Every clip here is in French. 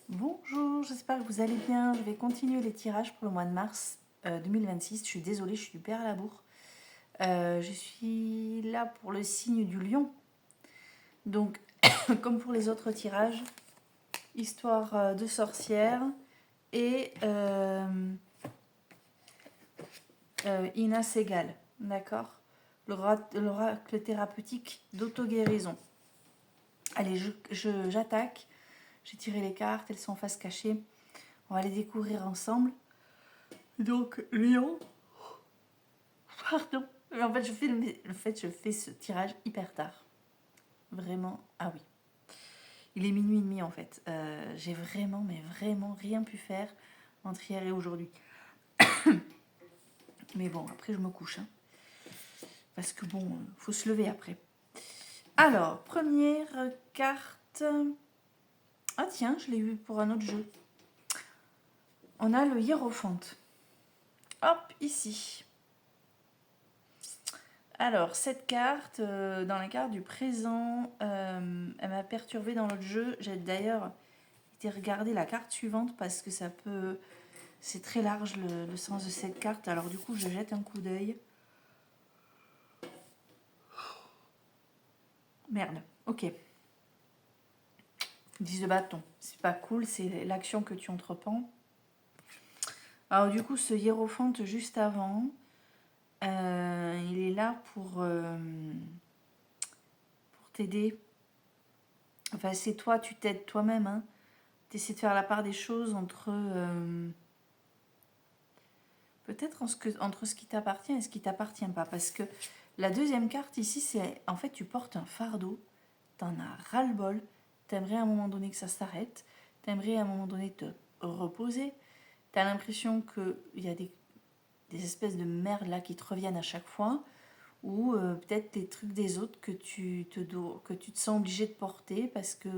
Bonjour, j'espère que vous allez bien. Je vais continuer les tirages pour le mois de mars 2026. Je suis désolée, je suis du père à la bourre. Je suis là pour le signe du lion. Donc, comme pour les autres tirages, histoire de sorcière et Ina Segal. D'accord. L'oracle thérapeutique d'auto-guérison. Allez, j'attaque. J'ai tiré les cartes, elles sont en face cachée. On va les découvrir ensemble. Donc, lion. Pardon. Mais en fait, je fais ce tirage hyper tard. Vraiment. Ah oui. Il est minuit et demi en fait. J'ai vraiment, mais vraiment rien pu faire entre hier et aujourd'hui. Mais bon, après, je me couche. Hein. Parce que bon, faut se lever après. Alors, première carte. Ah tiens, je l'ai eu pour un autre jeu. On a le hiérophante. Hop, ici. Alors, cette carte, dans la carte du présent, elle m'a perturbée dans l'autre jeu. J'ai d'ailleurs été regarder la carte suivante parce que ça peut... C'est très large le sens de cette carte. Alors du coup, je jette un coup d'œil. Merde, ok. 10 de bâton. C'est pas cool, c'est l'action que tu entreprends. Alors du coup, ce hiérophante juste avant, il est là pour t'aider. Enfin, c'est toi, tu t'aides toi-même. Hein. Tu essaies de faire la part des choses entre... peut-être entre ce qui t'appartient et ce qui t'appartient pas. Parce que la deuxième carte ici, c'est en fait, tu portes un fardeau, t'en as ras-le-bol, t'aimerais à un moment donné que ça s'arrête, t'aimerais à un moment donné te reposer, t'as l'impression qu'il y a des espèces de merde là qui te reviennent à chaque fois, ou peut-être des trucs des autres que tu te sens obligé de porter parce que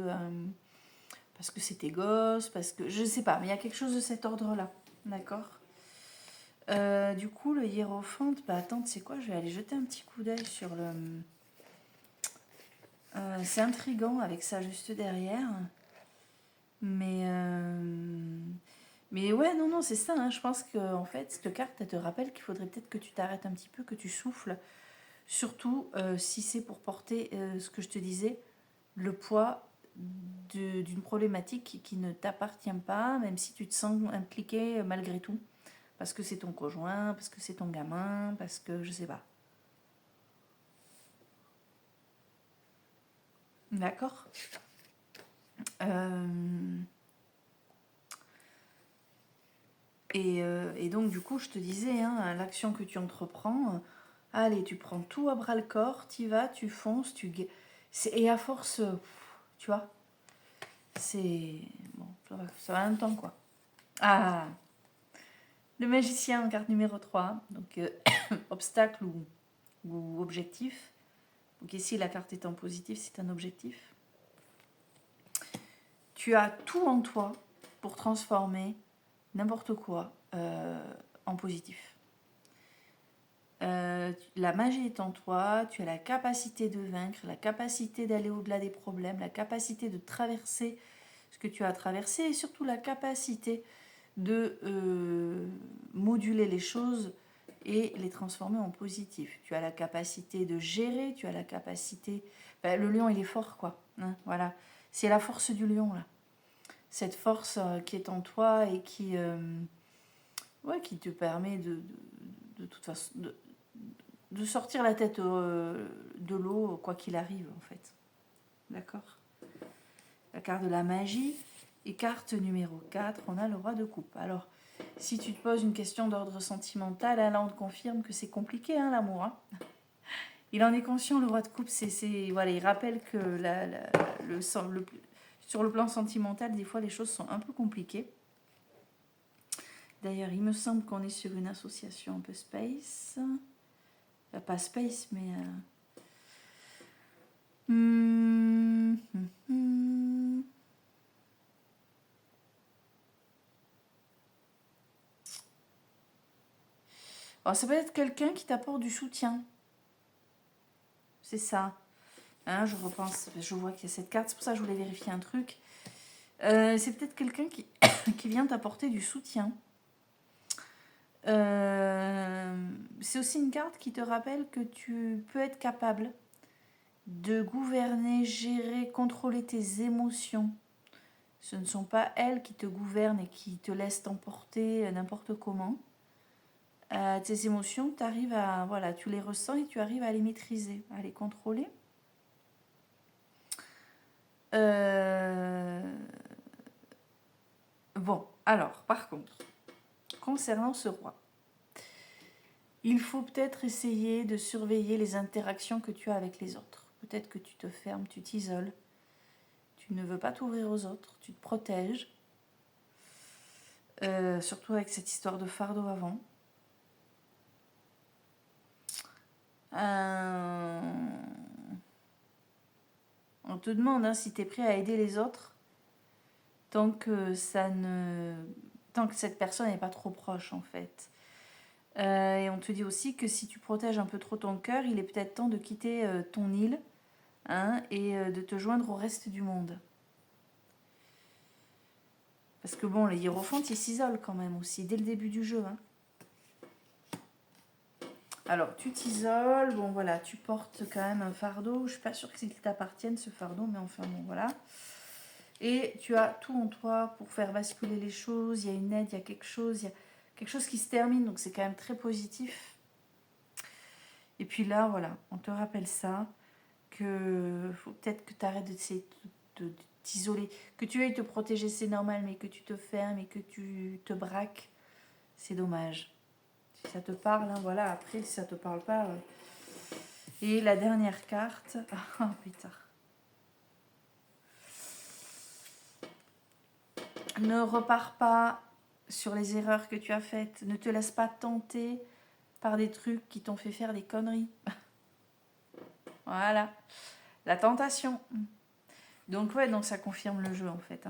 c'est tes gosses, parce que je sais pas, mais il y a quelque chose de cet ordre-là, d'accord. Du coup, le hiérophante, bah attends, tu sais quoi, je vais aller jeter un petit coup d'œil sur le... c'est intriguant avec ça juste derrière. Mais ouais, non, non, c'est ça. Hein. Je pense que en fait, cette carte, elle te rappelle qu'il faudrait peut-être que tu t'arrêtes un petit peu, que tu souffles. Surtout si c'est pour porter, ce que je te disais, le poids d'une problématique qui ne t'appartient pas, même si tu te sens impliqué malgré tout. Parce que c'est ton conjoint, parce que c'est ton gamin, parce que je sais pas. D'accord. Et donc, du coup, je te disais, hein, l'action que tu entreprends, allez, tu prends tout à bras le corps, tu vas, tu fonces, et à force, tu vois, c'est... Bon, ça va un temps, quoi. Ah, le magicien en carte numéro 3, donc obstacle ou objectif. Donc ici, la carte étant positive, c'est un objectif. Tu as tout en toi pour transformer n'importe quoi en positif. La magie est en toi, tu as la capacité de vaincre, la capacité d'aller au-delà des problèmes, la capacité de traverser ce que tu as traversé et surtout la capacité de moduler les choses et les transformer en positif. Tu as la capacité de gérer, tu as la capacité... Ben, le lion, il est fort, quoi. Hein, voilà. C'est la force du lion, là. Cette force qui est en toi et qui te permet de toute façon... de sortir la tête de l'eau, quoi qu'il arrive, en fait. D'accord. La carte de la magie. Et carte numéro 4, on a le roi de coupe. Alors, si tu te poses une question d'ordre sentimental, là, on te confirme que c'est compliqué, hein, l'amour. Hein. Il en est conscient, le roi de coupe. Voilà, il rappelle que sur le plan sentimental, des fois, les choses sont un peu compliquées. D'ailleurs, il me semble qu'on est sur une association un peu space. Pas space, mais... Alors, ça peut être quelqu'un qui t'apporte du soutien. C'est ça. Hein, je repense, je vois qu'il y a cette carte, c'est pour ça que je voulais vérifier un truc. C'est peut-être quelqu'un qui vient t'apporter du soutien. C'est aussi une carte qui te rappelle que tu peux être capable de gouverner, gérer, contrôler tes émotions. Ce ne sont pas elles qui te gouvernent et qui te laissent t'emporter n'importe comment. Tes émotions, voilà, tu les ressens et tu arrives à les maîtriser, à les contrôler. Bon, alors, par contre, concernant ce roi, il faut peut-être essayer de surveiller les interactions que tu as avec les autres. Peut-être que tu te fermes, tu t'isoles, tu ne veux pas t'ouvrir aux autres, tu te protèges. Surtout avec cette histoire de fardeau avant. On te demande si tu es prêt à aider les autres tant que cette personne n'est pas trop proche en fait. Et on te dit aussi que si tu protèges un peu trop ton cœur, il est peut-être temps de quitter ton île et de te joindre au reste du monde. Parce que bon, les hiérophantes, ils s'isolent quand même aussi, dès le début du jeu. Alors, tu t'isoles, bon voilà, tu portes quand même un fardeau. Je ne suis pas sûre qu'il t'appartienne ce fardeau, mais enfin bon, voilà. Et tu as tout en toi pour faire basculer les choses. Il y a une aide, il y a quelque chose qui se termine, donc c'est quand même très positif. Et puis là, voilà, on te rappelle ça, que faut peut-être que tu arrêtes de t'isoler. Que tu veuilles te protéger, c'est normal, mais que tu te fermes et que tu te braques, c'est dommage. Si ça te parle, voilà, après, si ça te parle pas... Et la dernière carte... Oh putain. Ne repars pas sur les erreurs que tu as faites. Ne te laisse pas tenter par des trucs qui t'ont fait faire des conneries. Voilà. La tentation. Donc ouais, donc ça confirme le jeu en fait.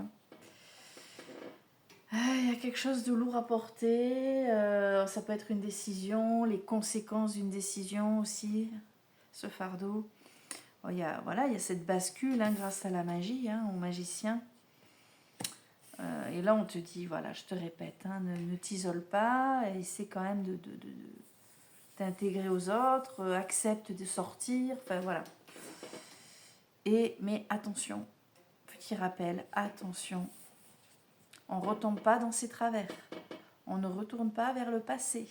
Il y a quelque chose de lourd à porter. Ça peut être une décision, les conséquences d'une décision aussi. Ce fardeau. Il y a cette bascule grâce à la magie, au magicien. Et là, on te dit, voilà, je te répète, ne t'isole pas, essaie quand même de t'intégrer aux autres, accepte de sortir, enfin voilà. Mais attention, petit rappel, attention, on ne retombe pas dans ses travers, on ne retourne pas vers le passé,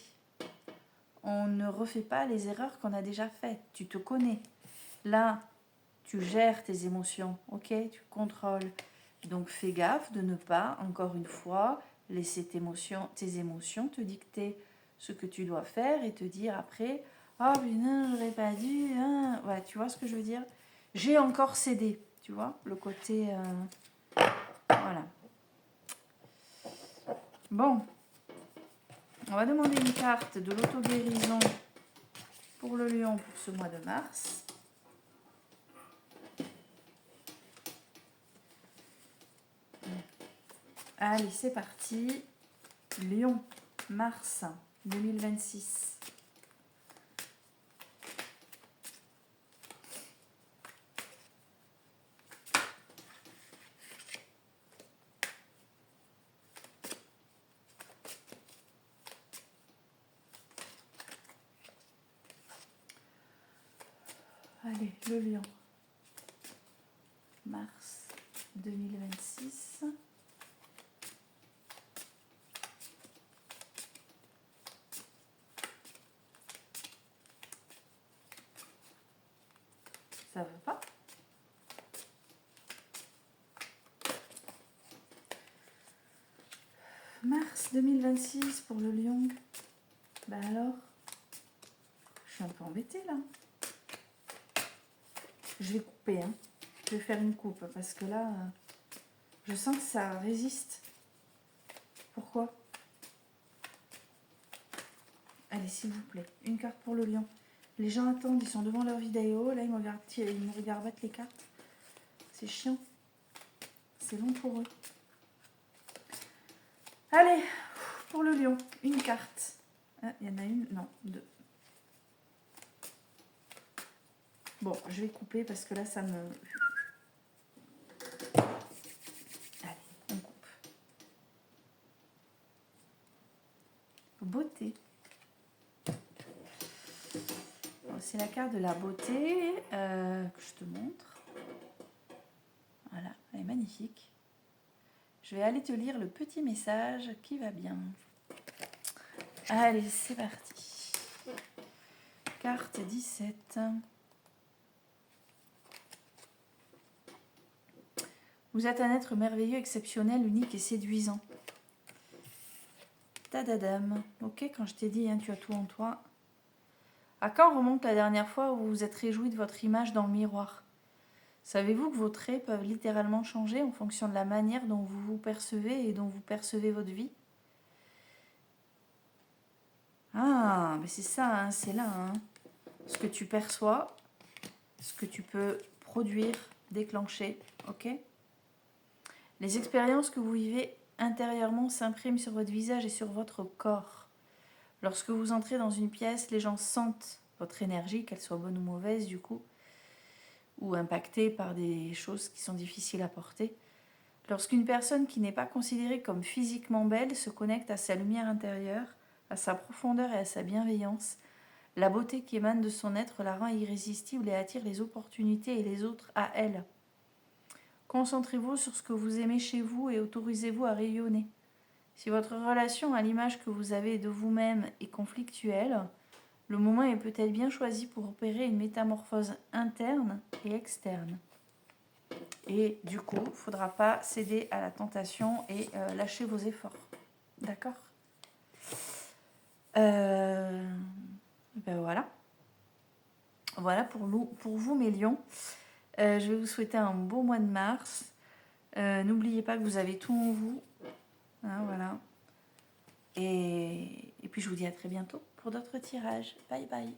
on ne refait pas les erreurs qu'on a déjà faites, tu te connais. Là, tu gères tes émotions, ok, tu contrôles. Donc fais gaffe de ne pas, encore une fois, laisser tes émotions te dicter ce que tu dois faire et te dire après « Oh putain, j'aurais pas dû... Ouais, tu vois ce que je veux dire? J'ai encore cédé, tu vois, le côté... voilà. Bon, on va demander une carte de l'auto-guérison pour le lion pour ce mois de mars. Allez, c'est parti. Lion, mars 2026. Allez, le lion, mars 2026. Ça va pas? Mars 2026 pour le lion. Bah alors, je suis un peu embêtée là. Je vais couper, Je vais faire une coupe parce que là, je sens que ça résiste. Pourquoi? Allez, s'il vous plaît, une carte pour le lion. Les gens attendent, ils sont devant leur vidéo. Là, ils me regardent battre les cartes. C'est chiant. C'est long pour eux. Allez, pour le lion, une carte. Il y en a une? Non, deux. Bon, je vais couper parce que là, ça me... Allez. c'est la carte de la beauté que je te montre. Voilà, elle est magnifique. Je vais aller te lire le petit message qui va bien. Allez, c'est parti. Carte 17. Vous êtes un être merveilleux, exceptionnel, unique et séduisant. Tadadam. Ok, quand je t'ai dit, hein, tu as tout en toi. À quand remonte la dernière fois où vous vous êtes réjoui de votre image dans le miroir? Savez-vous que vos traits peuvent littéralement changer en fonction de la manière dont vous vous percevez et dont vous percevez votre vie? Ah, mais c'est ça, hein, c'est là. Hein. Ce que tu perçois, ce que tu peux produire, déclencher, ok? Les expériences que vous vivez intérieurement s'impriment sur votre visage et sur votre corps. Lorsque vous entrez dans une pièce, les gens sentent votre énergie, qu'elle soit bonne ou mauvaise du coup, ou impactée par des choses qui sont difficiles à porter. Lorsqu'une personne qui n'est pas considérée comme physiquement belle se connecte à sa lumière intérieure, à sa profondeur et à sa bienveillance, la beauté qui émane de son être la rend irrésistible et attire les opportunités et les autres à elle. Concentrez-vous sur ce que vous aimez chez vous et autorisez-vous à rayonner. Si votre relation à l'image que vous avez de vous-même est conflictuelle, le moment est peut-être bien choisi pour opérer une métamorphose interne et externe. Et du coup, il ne faudra pas céder à la tentation et lâcher vos efforts. D'accord ? Ben voilà. Voilà pour vous, mes lions. Je vais vous souhaiter un beau mois de mars. N'oubliez pas que vous avez tout en vous. Hein, voilà. Et puis je vous dis à très bientôt pour d'autres tirages. Bye bye.